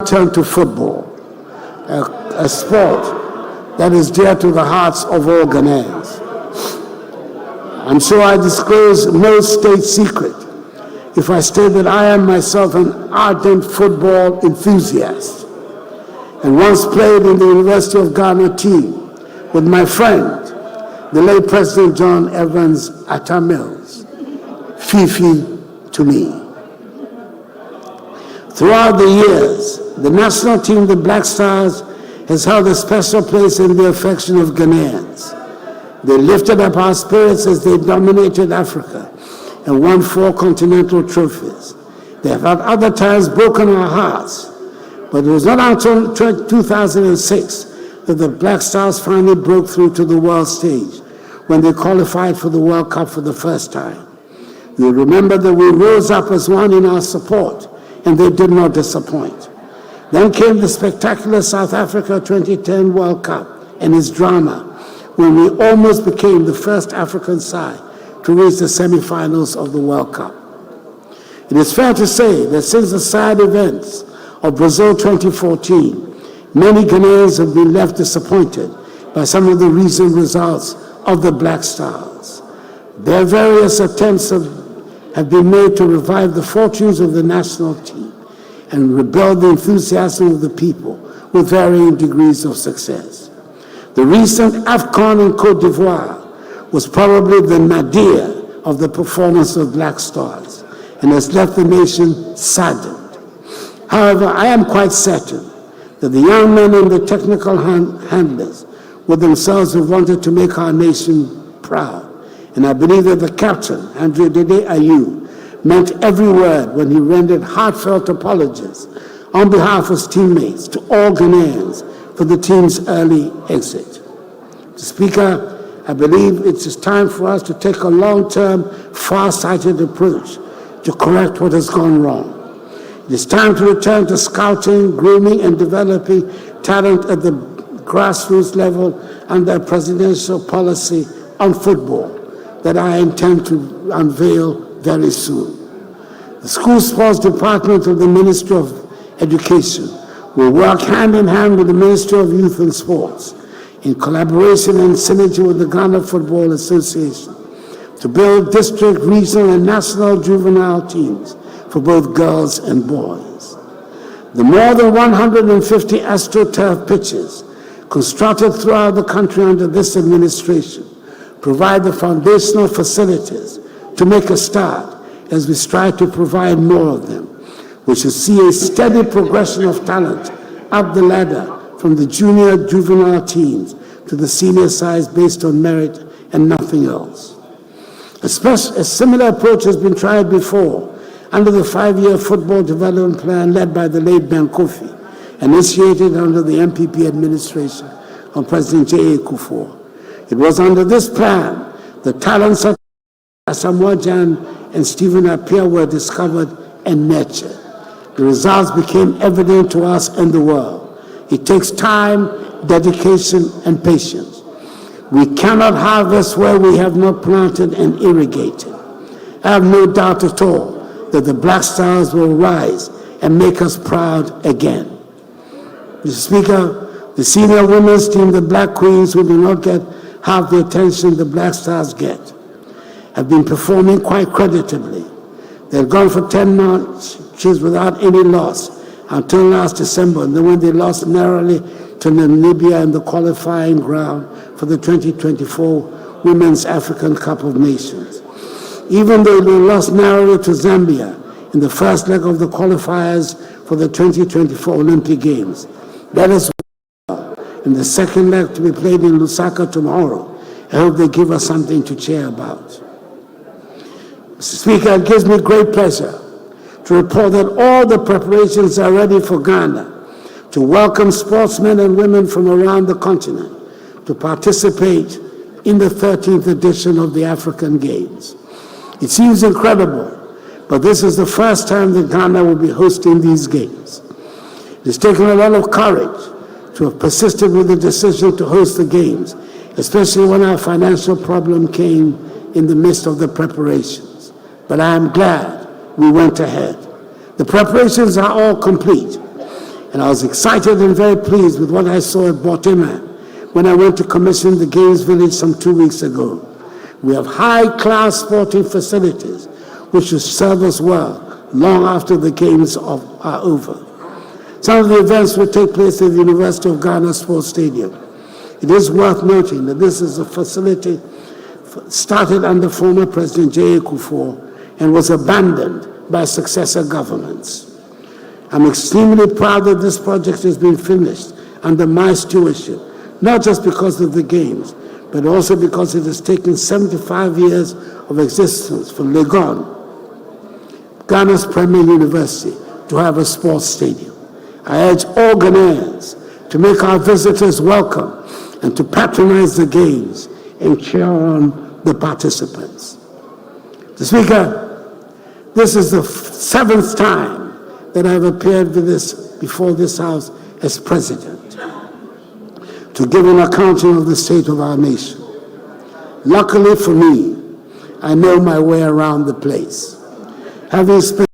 turn to football, a sport that is dear to the hearts of all Ghanaians. I'm sure I disclose no state secret if I state that I am myself an ardent football enthusiast and once played in the University of Ghana team with my friend, the late President John Evans Atta Mills, Fifi to me. Throughout the years, the national team, the Black Stars, has held a special place in the affection of Ghanaians. They lifted up our spirits as they dominated Africa and won 4 continental trophies. They have at other times broken our hearts, but it was not until 2006 that the Black Stars finally broke through to the world stage when they qualified for the World Cup for the first time. You remember that we rose up as one in our support, and they did not disappoint. Then came the spectacular South Africa 2010 World Cup and its drama, when we almost became the first African side to reach the semi-finals of the World Cup. It is fair to say that since the side events of Brazil 2014, many Ghanaians have been left disappointed by some of the recent results of the Black Stars. Their various attempts have been made to revive the fortunes of the national team and rebuild the enthusiasm of the people with varying degrees of success. The recent AFCON in Cote d'Ivoire was probably the nadir of the performance of Black Stars and has left the nation saddened. However, I am quite certain that the young men and the technical handlers would themselves have wanted to make our nation proud. And I believe that the captain, Andre Dede Ayew, meant every word when he rendered heartfelt apologies on behalf of his teammates to all Ghanaians for the team's early exit. Mr. Speaker, I believe it is time for us to take a long-term, far-sighted approach to correct what has gone wrong. It is time to return to scouting, grooming, and developing talent at the grassroots level under a presidential policy on football that I intend to unveil very soon. The School Sports Department of the Ministry of Education will work hand in hand with the Ministry of Youth and Sports in collaboration and synergy with the Ghana Football Association to build district, regional, and national juvenile teams for both girls and boys. The more than 150 AstroTurf pitches constructed throughout the country under this administration provide the foundational facilities to make a start as we strive to provide more of them. We should see a steady progression of talent up the ladder from the junior juvenile teams to the senior sides based on merit and nothing else. A similar approach has been tried before under the 5-year football development plan led by the late Ben Kofi, initiated under the MPP administration of President Akufo. It was under this plan that talents such as Asamoah Gyan and Stephen Appiah were discovered and nurtured. The results became evident to us and the world. It takes time, dedication, and patience. We cannot harvest where we have not planted and irrigated. I have no doubt at all that the Black Stars will rise and make us proud again. Mr. Speaker, the senior women's team, the Black Queens, who do not get half the attention the Black Stars get, have been performing quite creditably. They've gone for 10 matches without any loss until last December, and then when they lost narrowly to Namibia in the qualifying ground for the 2024 Women's African Cup of Nations. Even though they lost narrowly to Zambia in the first leg of the qualifiers for the 2024 Olympic Games. That is in the second leg to be played in Lusaka tomorrow. I hope they give us something to cheer about. Mr. Speaker, it gives me great pleasure to report that all the preparations are ready for Ghana to welcome sportsmen and women from around the continent to participate in the 13th edition of the African Games. It seems incredible, but this is the first time that Ghana will be hosting these games. It has taken a lot of courage to have persisted with the decision to host the games, especially when our financial problem came in the midst of the preparations. But I am glad we went ahead. The preparations are all complete. And I was excited and very pleased with what I saw at Botima when I went to commission the Games Village some 2 weeks ago. We have high-class sporting facilities which will serve us well long after the Games are over. Some of the events will take place at the University of Ghana Sports Stadium. It is worth noting that this is a facility started under former President Akufo and was abandoned by successor governments. I'm extremely proud that this project has been finished under my stewardship, not just because of the Games, but also because it has taken 75 years of existence for Legon, Ghana's premier university, to have a sports stadium. I urge all Ghanaians to make our visitors welcome and to patronize the Games and cheer on the participants. Mr. Speaker, this is the 7th time that I've appeared before this House as President to give an accounting of the state of our nation. Luckily for me, I know my way around the place. Having spent